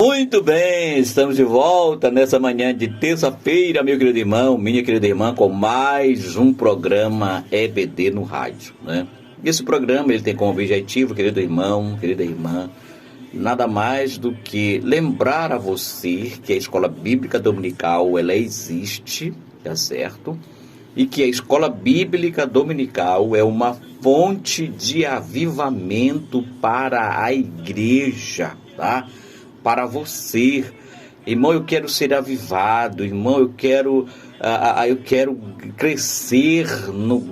Muito bem, estamos de volta nessa manhã de terça-feira, meu querido irmão, minha querida irmã, com mais um programa EBD no rádio, né? Esse programa ele tem como objetivo, querido irmão, querida irmã, nada mais do que lembrar a você que a Escola Bíblica Dominical, ela existe, tá certo? E que a Escola Bíblica Dominical é uma fonte de avivamento para a igreja, tá? Para você. Irmão, eu quero ser avivado, irmão, eu quero crescer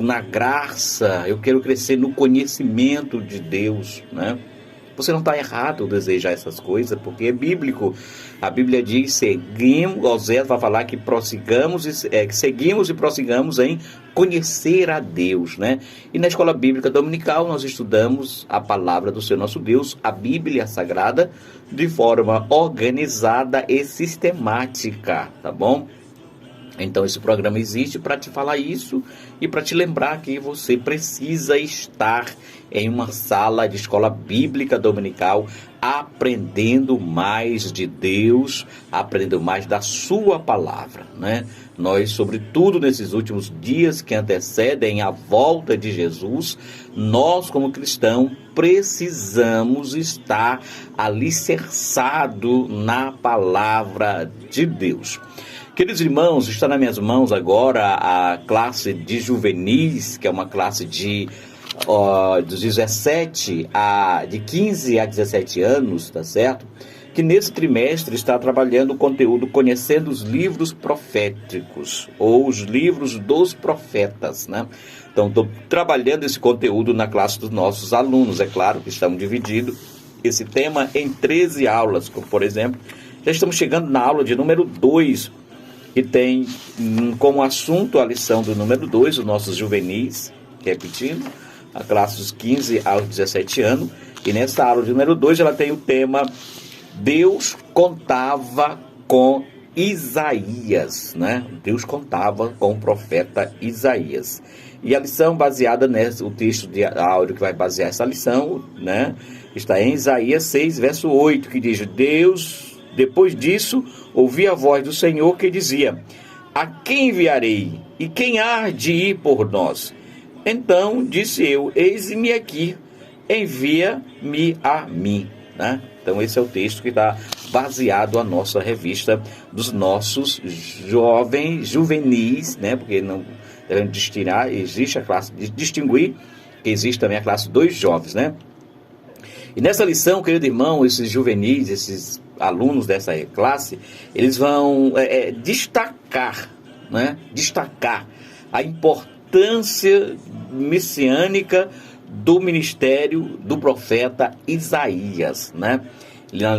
na graça, eu quero crescer no conhecimento de Deus, né? Você não está errado ao desejar essas coisas, porque é bíblico. A Bíblia diz, Oséias vai falar que seguimos e prossigamos em conhecer a Deus, né? E na Escola Bíblica Dominical nós estudamos a palavra do Senhor nosso Deus, a Bíblia Sagrada, de forma organizada e sistemática, tá bom? Então esse programa existe para te falar isso e para te lembrar que você precisa estar em uma sala de escola bíblica dominical aprendendo mais de Deus, aprendendo mais da sua palavra, né? Nós, sobretudo nesses últimos dias que antecedem a volta de Jesus, nós como cristãos precisamos estar alicerçados na palavra de Deus. Queridos irmãos, está nas minhas mãos agora a classe de juvenis, que é uma classe de 15 a 17 anos, tá certo? Que nesse trimestre está trabalhando o conteúdo Conhecendo os Livros Proféticos, ou os livros dos profetas, né? Então, estou trabalhando esse conteúdo na classe dos nossos alunos. É claro que estamos dividindo esse tema em 13 aulas, como por exemplo, já estamos chegando na aula de número 2, que tem como assunto a lição do número 2, os nossos juvenis, repetindo, a classe dos 15 aos 17 anos. E nessa aula de número 2, ela tem o tema Deus contava com Isaías, né? Deus contava com o profeta Isaías. E a lição baseada o texto de áudio que vai basear essa lição, né? Está em Isaías 6, verso 8, que diz: Depois disso, ouvi a voz do Senhor que dizia: A quem enviarei? E quem há de ir por nós? Então disse eu: Eis-me aqui, envia-me a mim, né? Então esse é o texto que está baseado a nossa revista dos nossos juvenis, né? Porque não devemos existe a classe de distinguir, que existe também a classe dos jovens, né? E nessa lição, querido irmão, esses juvenis, esses alunos dessa classe, eles vão destacar, né? Destacar a importância messiânica do ministério do profeta Isaías, né?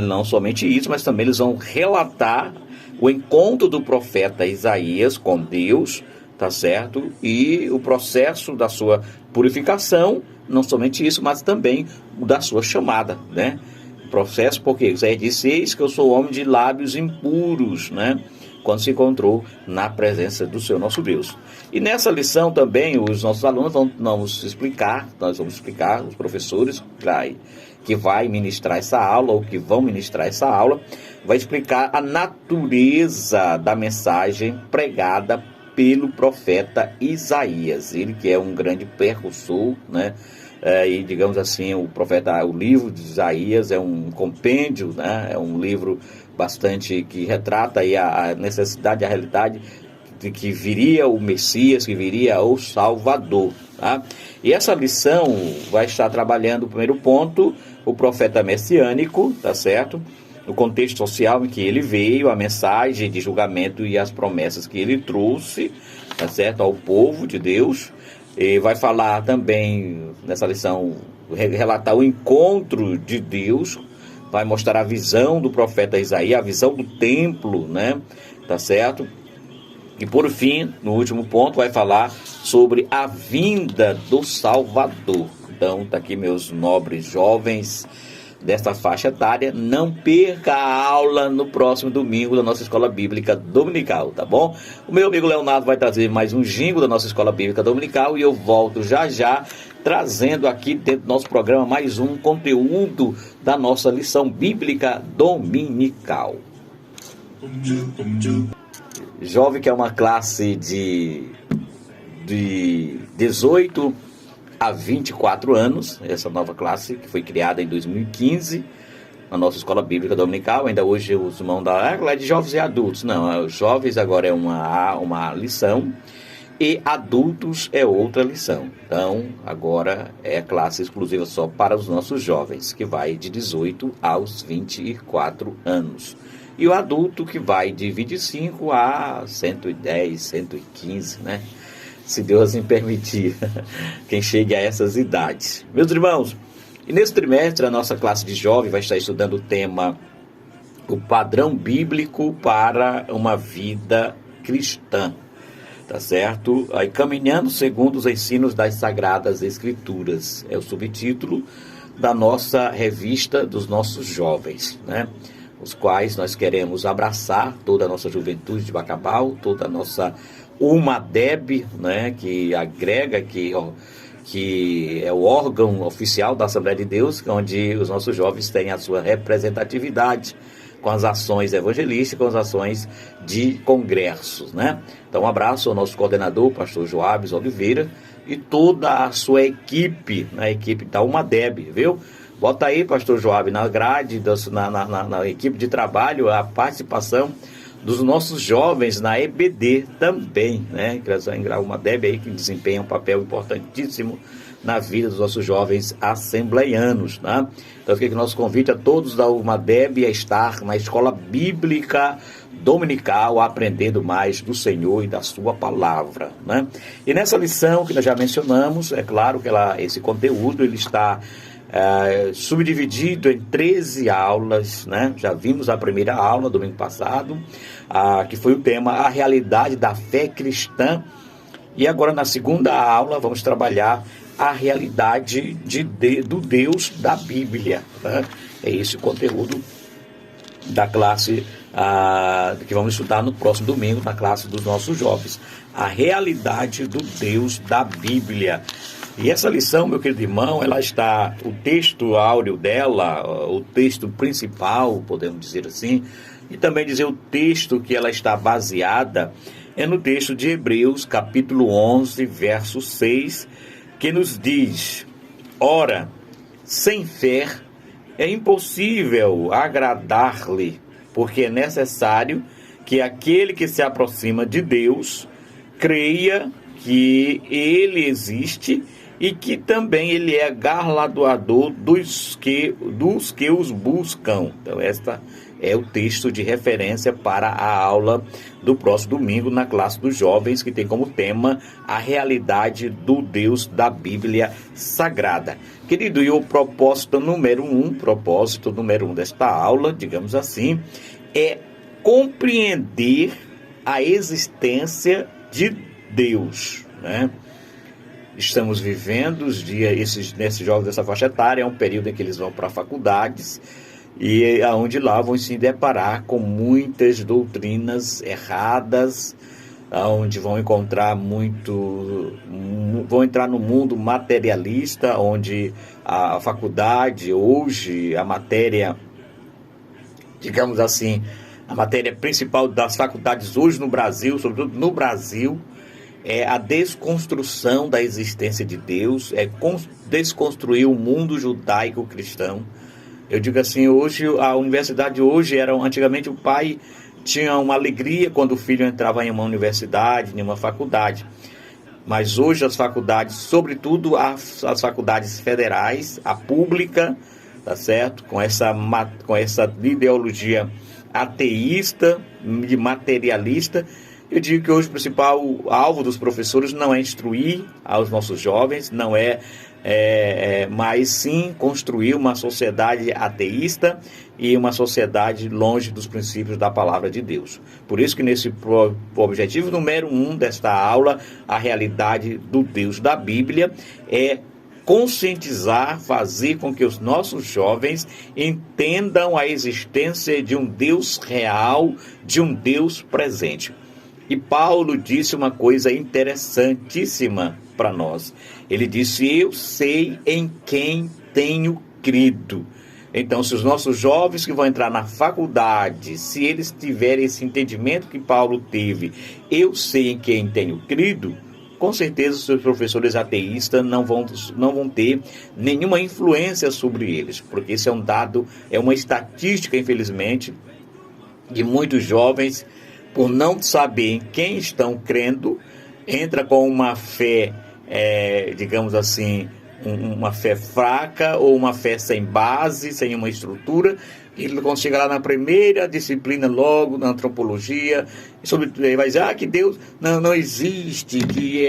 Não somente isso, mas também eles vão relatar o encontro do profeta Isaías com Deus, tá certo? E o processo da sua purificação, não somente isso, mas também o da sua chamada, né? Processo porque Isaías disse: Eis que eu sou homem de lábios impuros, né? Quando se encontrou na presença do Senhor nosso Deus. E nessa lição também os nossos alunos nós vamos explicar, os professores que vai ministrar essa aula, ou que vão ministrar essa aula, vai explicar a natureza da mensagem pregada pelo profeta Isaías. Ele que é um grande precursor, né? E digamos assim, o livro de Isaías é um compêndio, né? É um livro bastante que retrata aí a necessidade, a realidade de que viria o Messias, que viria o Salvador, tá? E essa lição vai estar trabalhando o primeiro ponto, o profeta messiânico, tá certo? No contexto social em que ele veio, a mensagem de julgamento e as promessas que ele trouxe, tá certo? Ao povo de Deus. E vai falar também, nessa lição, relatar o encontro de Deus, vai mostrar a visão do profeta Isaías, a visão do templo, né? Tá certo? E por fim, no último ponto, vai falar sobre a vinda do Salvador. Então, tá aqui meus nobres jovens desta faixa etária, não perca a aula no próximo domingo da nossa Escola Bíblica Dominical, tá bom? O meu amigo Leonardo vai trazer mais um jingle da nossa Escola Bíblica Dominical e eu volto já já trazendo aqui dentro do nosso programa mais um conteúdo da nossa lição bíblica dominical. Jovem, que é uma classe de 18 a 24 anos, essa nova classe que foi criada em 2015 na nossa Escola Bíblica Dominical. Ainda hoje os irmãos é de jovens e adultos, não, os jovens agora é uma lição e adultos é outra lição. Então agora é classe exclusiva só para os nossos jovens, que vai de 18 aos 24 anos. E o adulto que vai de 25 a 110, 115, né? Se Deus assim permitir, quem chegue a essas idades. Meus irmãos, e nesse trimestre a nossa classe de jovem vai estar estudando o tema o padrão bíblico para uma vida cristã, tá certo? Aí, caminhando segundo os ensinos das Sagradas Escrituras, é o subtítulo da nossa revista dos nossos jovens, né? Os quais nós queremos abraçar toda a nossa juventude de Bacabal, toda a nossa UMADEB, né, que agrega, que é o órgão oficial da Assembleia de Deus, onde os nossos jovens têm a sua representatividade com as ações evangelísticas, com as ações de congressos, né? Então, um abraço ao nosso coordenador, pastor Joabes Oliveira, e toda a sua equipe, a equipe da UMADEB, viu? Bota aí, pastor Joab, na grade, na equipe de trabalho, a participação dos nossos jovens na EBD também, né? Uma DEB aí que desempenha um papel importantíssimo na vida dos nossos jovens assembleianos, né? Então fica aqui o nosso convite a todos da UMADEB a estar na Escola Bíblica Dominical, aprendendo mais do Senhor e da sua palavra, né? E nessa lição que nós já mencionamos, é claro que esse conteúdo ele está subdividido em 13 aulas, né? Já vimos a primeira aula domingo passado, que foi o tema a realidade da fé cristã, e agora na segunda aula vamos trabalhar a realidade do Deus da Bíblia, né? É esse o conteúdo da classe que vamos estudar no próximo domingo na classe dos nossos jovens, a realidade do Deus da Bíblia. E essa lição, meu querido irmão, ela está, o texto áureo dela, o texto principal, podemos dizer assim, e também dizer o texto que ela está baseada, é no texto de Hebreus, capítulo 11, verso 6, que nos diz: ora, sem fé é impossível agradar-lhe, porque é necessário que aquele que se aproxima de Deus creia que ele existe e que também ele é galardoador dos que os buscam. Então, esta é o texto de referência para a aula do próximo domingo na classe dos jovens, que tem como tema a realidade do Deus da Bíblia Sagrada. Querido, e o propósito número um desta aula, digamos assim, é compreender a existência de Deus, né? Estamos vivendo nesses jovens dessa faixa etária, é um período em que eles vão para faculdades, e aonde lá vão se deparar com muitas doutrinas erradas, onde vão entrar no mundo materialista, onde a faculdade hoje, a matéria, digamos assim, a matéria principal das faculdades hoje no Brasil, sobretudo no Brasil, é a desconstrução da existência de Deus, é desconstruir o mundo judaico-cristão. Eu digo assim, hoje, a universidade hoje antigamente o pai tinha uma alegria quando o filho entrava em uma universidade, em uma faculdade. Mas hoje as faculdades, sobretudo as faculdades federais, a pública, tá certo? Com essa ideologia ateísta, de materialista, eu digo que hoje o principal alvo dos professores não é instruir aos nossos jovens, não mas sim construir uma sociedade ateísta e uma sociedade longe dos princípios da palavra de Deus. Por isso que nesse objetivo número 1 desta aula, a realidade do Deus da Bíblia, é conscientizar, fazer com que os nossos jovens entendam a existência de um Deus real, de um Deus presente. E Paulo disse uma coisa interessantíssima para nós. Ele disse: eu sei em quem tenho crido. Então, se os nossos jovens que vão entrar na faculdade, se eles tiverem esse entendimento que Paulo teve, eu sei em quem tenho crido, com certeza os seus professores ateístas não vão ter nenhuma influência sobre eles, porque isso é um dado, é uma estatística, infelizmente, de muitos jovens, por não saber em quem estão crendo, entra com uma fé, digamos assim, uma fé fraca ou uma fé sem base, sem uma estrutura. Ele quando chega lá na primeira disciplina, logo na antropologia, ele vai dizer que Deus não existe, que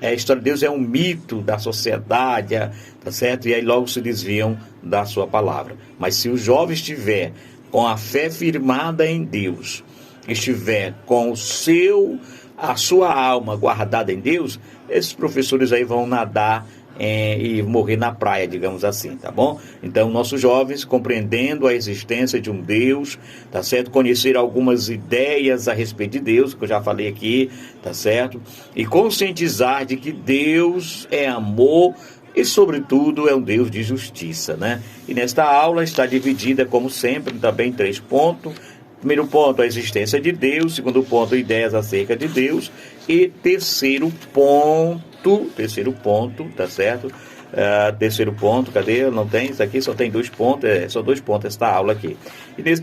a história de Deus é um mito da sociedade, tá certo? E aí logo se desviam da sua palavra. Mas se o jovem estiver com a fé firmada em Deus, estiver com a sua alma guardada em Deus, esses professores aí vão nadar e morrer na praia, digamos assim, tá bom? Então, nossos jovens, compreendendo a existência de um Deus, tá certo? Conhecer algumas ideias a respeito de Deus, que eu já falei aqui, tá certo? E conscientizar de que Deus é amor e, sobretudo, é um Deus de justiça, né? E nesta aula está dividida, como sempre, também em 3 pontos. Primeiro ponto, a existência de Deus. Segundo ponto, ideias acerca de Deus. E terceiro ponto, tá certo? Terceiro ponto, cadê? Não tem, isso aqui só tem 2 pontos, só 2 pontos esta aula aqui. E nesse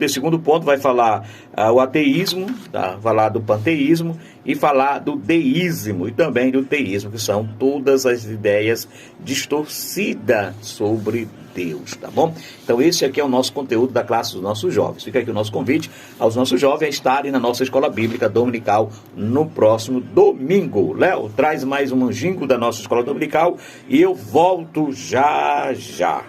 segundo ponto vai falar o ateísmo, tá? Falar do panteísmo e falar do deísmo e também do teísmo, que são todas as ideias distorcidas sobre Deus, tá bom? Então esse aqui é o nosso conteúdo da classe dos nossos jovens. Fica aqui o nosso convite aos nossos jovens a estarem na nossa escola bíblica dominical no próximo domingo. Léo, traz mais um anjinho da nossa escola dominical e eu volto já já.